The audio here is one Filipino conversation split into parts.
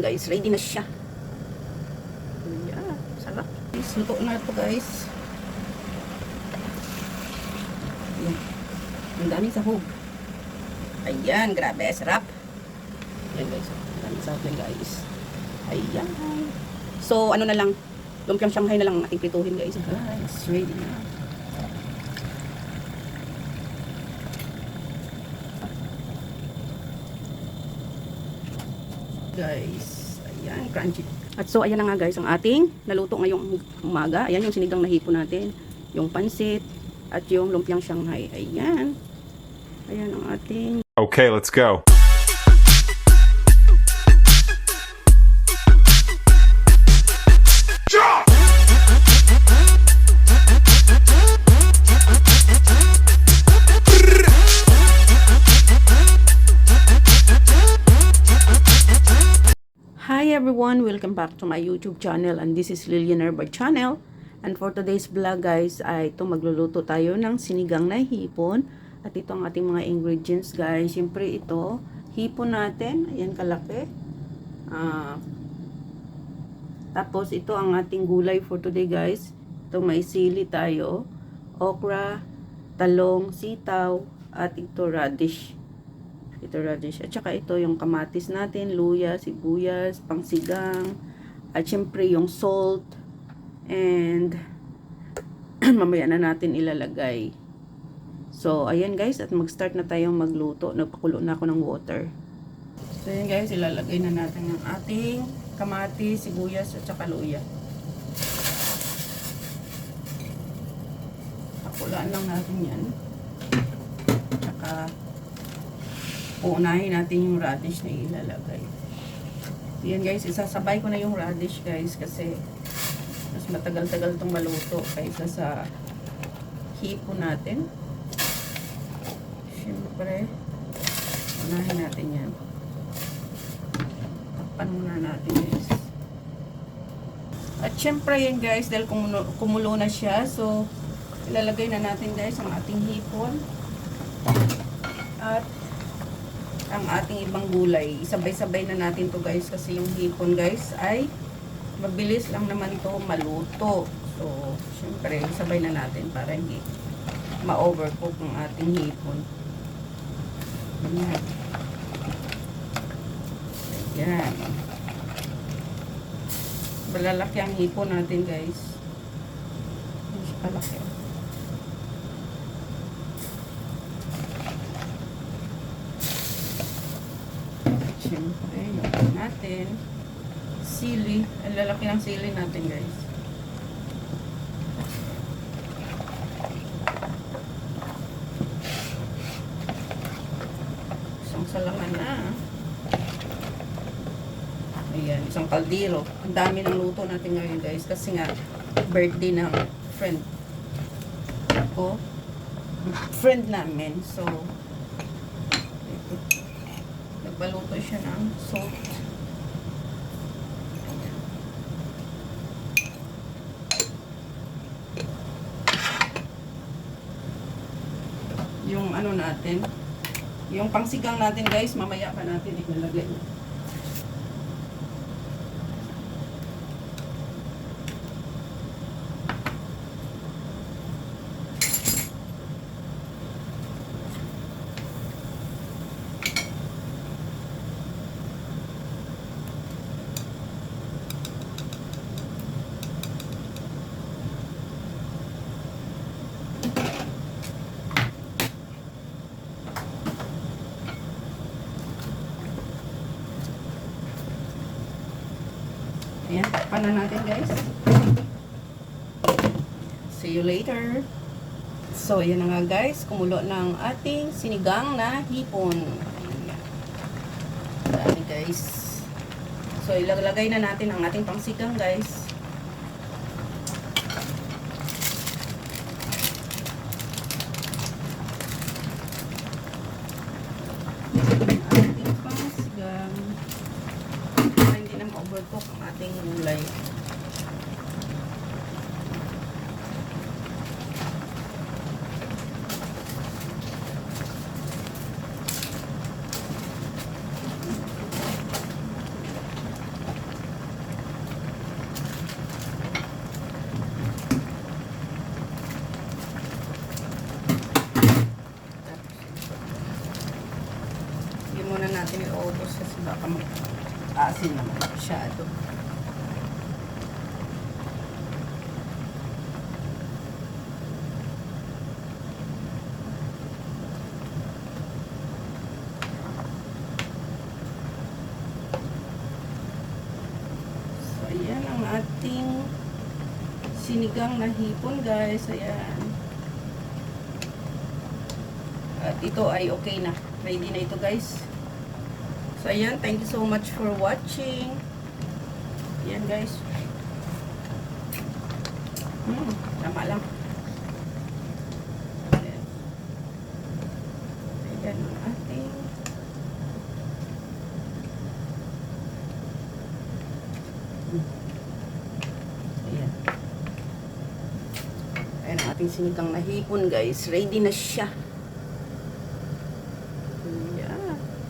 Guys, ready na siya. Yeah, sarap. Guys, luto na ito guys. Ayan. Ang daming sahog. Ayan, grabe, sarap. Ayan guys, ang daming sahog yan guys. Ayan. So, ano na lang, lumpiang Shanghai na lang ating prituhin guys. Guys, ready na. Guys, ayan, crunchy. At so, ayan na nga guys, ang ating naluto ngayong umaga. Ayan yung sinigang na hipon natin. Yung pansit, at yung lumpiang Shanghai. Ayan. Ayan ang ating... Okay, let's go. Hi everyone, welcome back to my YouTube channel, and this is Lilian Herba channel. And for today's vlog guys, ay ito magluluto tayo ng sinigang na hipon. At ito ang ating mga ingredients guys. Siyempre ito, hipon natin, ayan kalaki. Tapos ito ang ating gulay for today guys. Ito may sili tayo, okra, talong, sitaw, at ito radish. At saka ito yung kamatis natin, luya, sibuyas, pangsigang, at syempre yung salt, and mamaya na natin ilalagay. So, ayan guys, at mag-start na tayong magluto. Nagpakulo na ako ng water. So, ayan guys, ilalagay na natin ang ating kamatis, sibuyas, at saka luya. Pakulaan lang natin yan. At saka uunahin natin yung radish na ilalagay. Yan guys, isasabay ko na yung radish guys kasi mas matagal-tagal itong maluto kaysa sa hipon natin. Siyempre, unahin natin yan. Takpan muna natin guys. At syempre yan guys, dahil kumulo na siya, so ilalagay na natin guys ang ating hipon. At ang ating ibang gulay. Isabay-sabay na natin to guys kasi yung hipon guys ay mabilis lang naman to maluto. So, syempre, isabay na natin para hindi ma-overcook ang ating hipon. Ayan. Ayan. Malalaki ang hipon natin guys. Ayan siya kalaki. Siyempre, yung natin sili, ang lalaki ng sili natin guys. Isang salangan na. Ayan, isang kaldero. Ang dami ng luto natin ngayon guys kasi nga birthday ng friend ko, friend namin. So baluto siya ng salt. Yung ano natin, yung pangsigang natin guys, mamaya pa natin ilalagay. Ayan, takpan na natin guys. See you later. So, ayan na nga guys. Kumulo ng ating sinigang na hipon. Ayan. Dami guys. So, ilalagay na natin ang ating pangsigang guys. Ating pangsigang. Para hindi na ma-overcook ang ating gulay. Asin naman masyado. So, ayan ang ating sinigang na hipon, guys. Ayan. At ito ay okay na. Ready na ito, guys. So, ayan. Thank you so much for watching. Ayan, guys. Tama lang. Ayan. Ayan ang ating ayan. Ayan ang ating sinigang na hipon, guys. Ready na siya.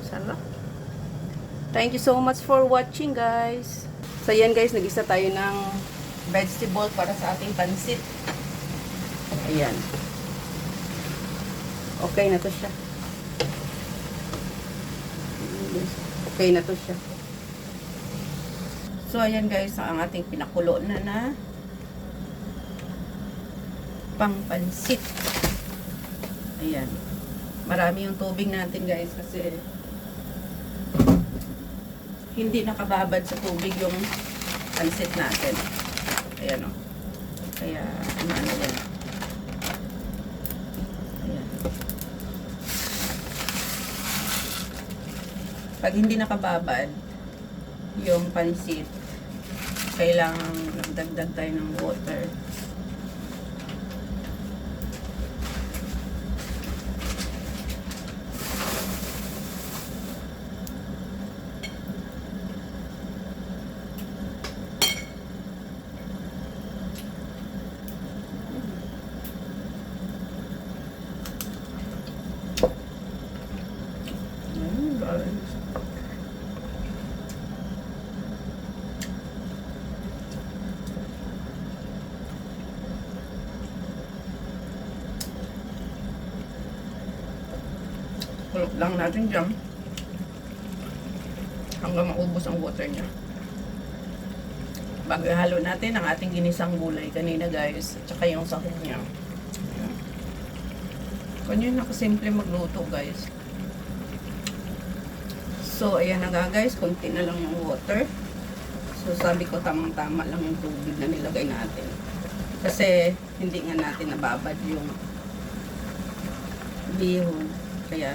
Sarap. Thank you so much for watching, guys. So, yan guys, nag-isa tayo ng vegetable para sa ating pansit. Ayan. Okay na to siya. Okay na to siya. So, ayan guys, ang ating pinakulo na pang pansit. Ayan. Marami yung tubig natin, guys, kasi hindi nakababad sa tubig yung pansit natin. Ayan o. Kaya, ano yan. Ayan. Pag hindi nakababad yung pansit, kailangan nagdagdag tayo ng water. Kulok lang natin dyan hanggang maubos ang water niya. Bago ihalo natin ang ating ginisang gulay kanina, guys, at saka yung sahog niya. Ganyan nakasimple magluto, guys. So, ayan na nga, guys, konti na lang yung water. So, sabi ko tamang-tama lang yung tubig na nilagay natin. Kasi hindi nga natin nababad yung bihon. Kaya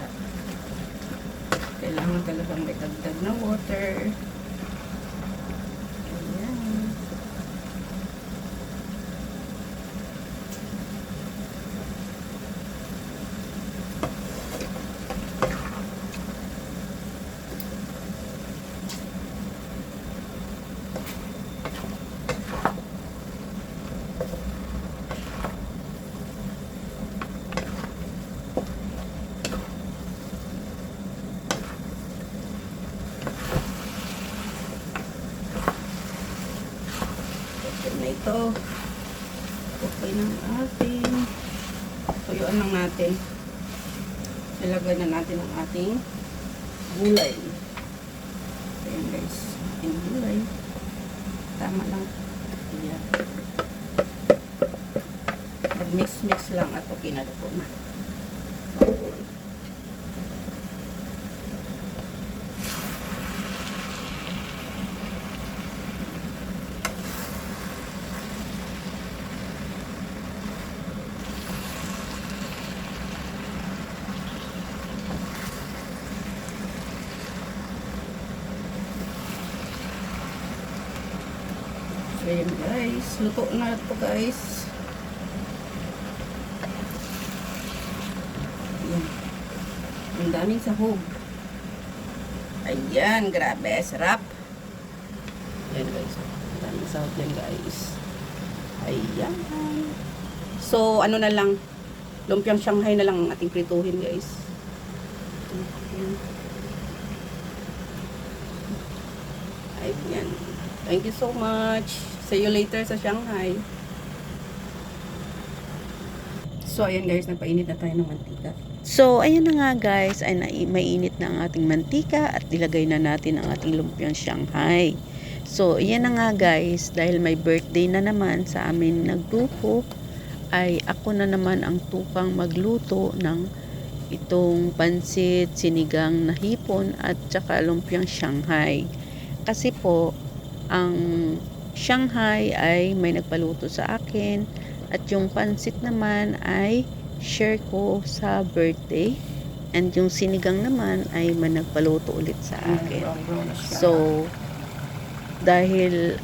kailangan talagang may dagdag na water. Ayan. Na ito. Okay ng ating tuyuan lang natin. Ilagay na natin ang ating gulay. Ayan guys, ating gulay. Tama lang. Ayan. Mag-mix-mix lang at okay na ito na. So, ayan guys. Luto na ito guys. Ayan. Ang daming sahog. Ayan. Grabe. Sarap. Ayan guys. Ang daming sahog yan guys. Ayan. So, ano na lang. Lumpiang Shanghai na lang ang ating prituhin guys. Ayan. Ayan. Thank you so much. See you later sa Shanghai. So, ayan guys, nagpainit na tayo ng mantika. So, ayan na nga guys, ay mainit na ang ating mantika at ilagay na natin ang ating lumpiang Shanghai. So, ayan na nga guys, dahil may birthday na naman sa amin nagdupo, ay ako na naman ang tukang magluto ng itong pansit, sinigang na hipon at saka lumpiang Shanghai. Kasi po, ang Shanghai ay may nagpaluto sa akin at yung pansit naman ay share ko sa birthday, and yung sinigang naman ay may nagpaluto ulit sa akin. So, dahil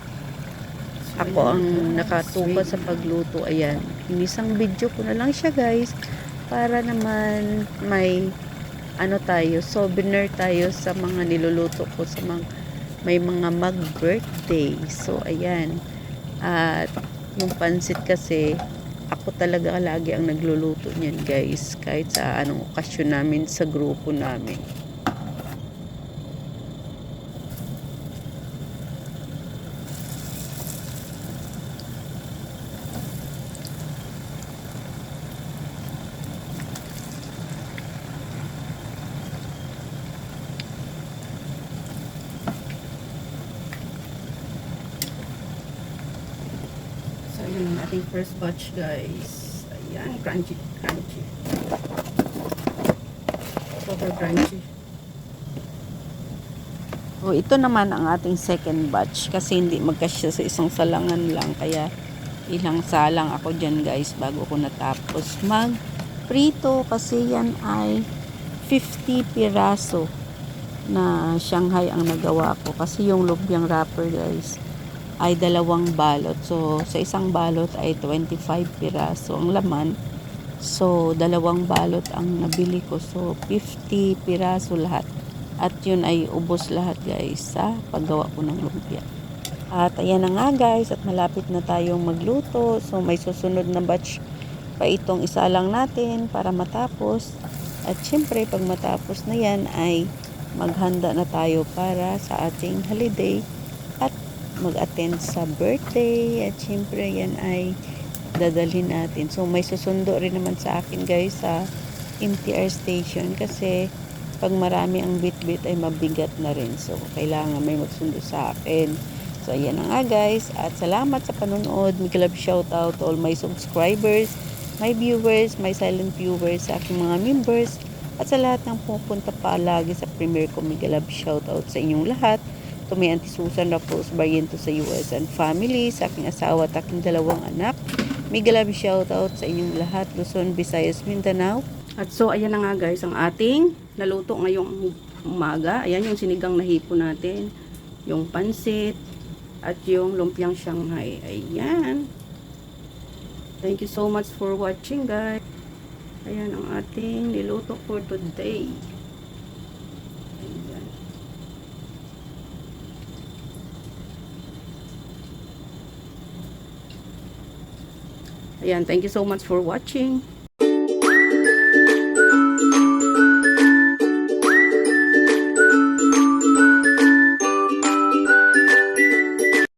ako ang nakatuka sa pagluto, ayan, inisang video ko na lang siya guys, para naman may ano tayo, souvenir tayo sa mga niluluto ko sa mga may mga mag-birthday. So, ayan. At yung pansit kasi, ako talaga lagi ang nagluluto niyan guys, kahit sa anong okasyon namin sa grupo namin. So, yun ang ating first batch, guys. Ayan, crunchy, crunchy. Super crunchy. Oh, ito naman ang ating second batch kasi hindi magkasya sa isang salangan lang. Kaya, ilang salang ako dyan, guys, bago ko natapos mag-prito kasi yan ay 50 piraso na Shanghai ang nagawa ko. Kasi yung lumpiang wrapper, guys, ay 2 balot. So, sa isang balot ay 25 piraso ang laman. So, 2 balot ang nabili ko. So, 50 piraso lahat. At yun ay ubos lahat guys sa paggawa ko ng lumpia. At ayan na nga guys, at malapit na tayong magluto. So, may susunod na batch pa itong isa lang natin para matapos. At syempre, pag matapos na yan ay maghanda na tayo para sa ating holiday at mag-attend sa birthday, at syempre yan ay dadalhin natin. So may susundo rin naman sa akin guys sa MTR station kasi pag marami ang bit-bit ay mabigat na rin. So kailangan may magsundo sa akin. So ayan na nga guys, at salamat sa panonood. Mega love shoutout to all my subscribers, my viewers, my silent viewers, sa aking mga members, at sa lahat ng pupunta pa lagi sa premiere ko. Mega love shoutout sa inyong lahat. To may Auntie Susan Raffles Barriento sa US and family, sa aking asawa at aking 2 anak. Mega love shoutout sa inyong lahat, Luzon, Visayas, Mindanao. At so, ayan na nga guys, ang ating naluto ngayong umaga. Ayan yung sinigang na hipon natin, yung pansit, at yung lumpiang Shanghai. Ayan. Thank you so much for watching guys. Ayan ang ating niluto for today. Ayan, thank you so much for watching.